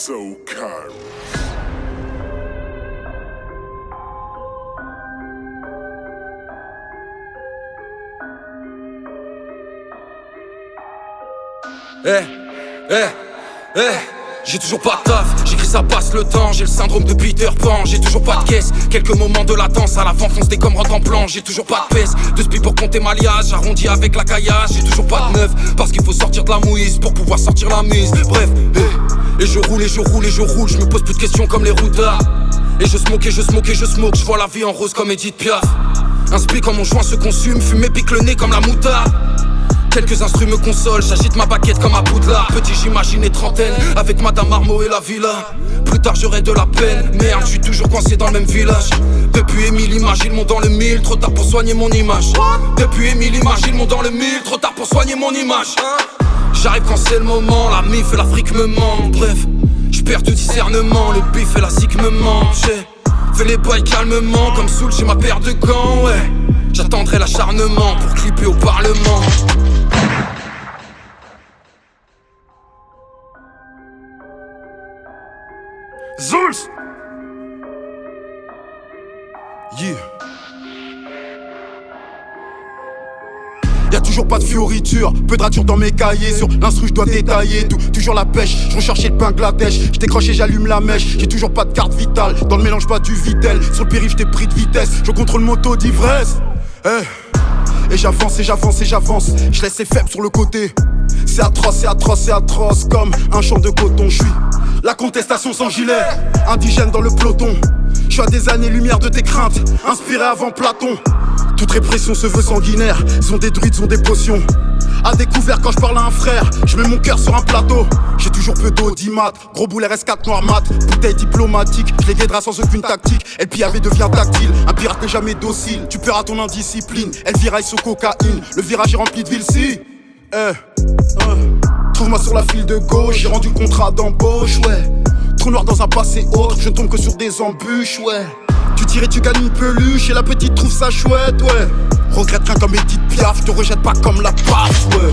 So Kairos. J'ai toujours pas de taf, j'écris ça passe le temps. J'ai le syndrome de Peter Pan, j'ai toujours pas de caisse. Quelques moments de latence, à l'avant fonce des comme rentre en plan. J'ai toujours pas de pèse, de spi pour compter ma liage. Arrondi avec la caillasse, j'ai toujours pas de neuf. Parce qu'il faut sortir de la mouise pour pouvoir sortir la mise. Bref, et je roule, et je roule, et je roule. Je me pose plus de questions comme les routards. Et je smoke, et je smoke, et je smoke. Je vois la vie en rose comme Edith Piaf. Un spi quand mon joint se consume, fumer pique le nez comme la moutarde. Quelques instruments me consolent, j'agite ma baguette comme à Poudlard. Petit j'imagine les trentaines, avec Madame Armo et la villa. Plus tard j'aurai de la peine, merde je suis toujours coincé dans le même village. Depuis Émile imagine mon dans le mille, trop tard pour soigner mon image. Depuis Émile imagine mon dans le mille, trop tard pour soigner mon image. J'arrive quand c'est le moment, la mif et l'Afrique me manquent. Bref, j'perds tout discernement, le bif et la zik me manquent. J'ai fait les bails calmement, comme Soul chez ma paire de gants, ouais. J'attendrai l'acharnement pour clipper au parlement. Zulz! Yeah. Y'a toujours pas de fioriture, peu de rature dans mes cahiers. Sur l'instru je dois détailler tout, toujours la pêche. Je recherchais le Bangladesh, je décroche et j'allume la mèche. J'ai toujours pas de carte vitale, dans le mélange pas du Vitel. Sur le périph' j't'ai pris de vitesse, je contrôle moto d'ivresse. Et j'avance et j'avance et j'avance, je laisse les faibles sur le côté. C'est atroce, c'est atroce, c'est atroce, comme un champ de coton. Je suis la contestation sans gilet, indigène dans le peloton. Je suis à des années-lumière de tes craintes, inspiré avant Platon. Toute répression se veut sanguinaire, sont des druides, sont des potions. À découvert quand je parle à un frère, je mets mon cœur sur un plateau. J'ai toujours peu d'audimat, gros boulet RS4 noir mat. Bouteille diplomatique, je les guiderai sans aucune tactique. Elle PAV devient tactile, un pirate n'est jamais docile. Tu perds à ton indiscipline, elle viraille sur cocaïne. Le virage est rempli de villes si trouve-moi sur la file de gauche, j'ai rendu le contrat d'embauche, ouais. Trou noir dans un passé autre, je ne tombe que sur des embûches, ouais. Tu tires et tu gagnes une peluche et la petite trouve ça chouette, ouais. Regrette rien comme Edith Piaf, je te rejette pas comme la paf, ouais.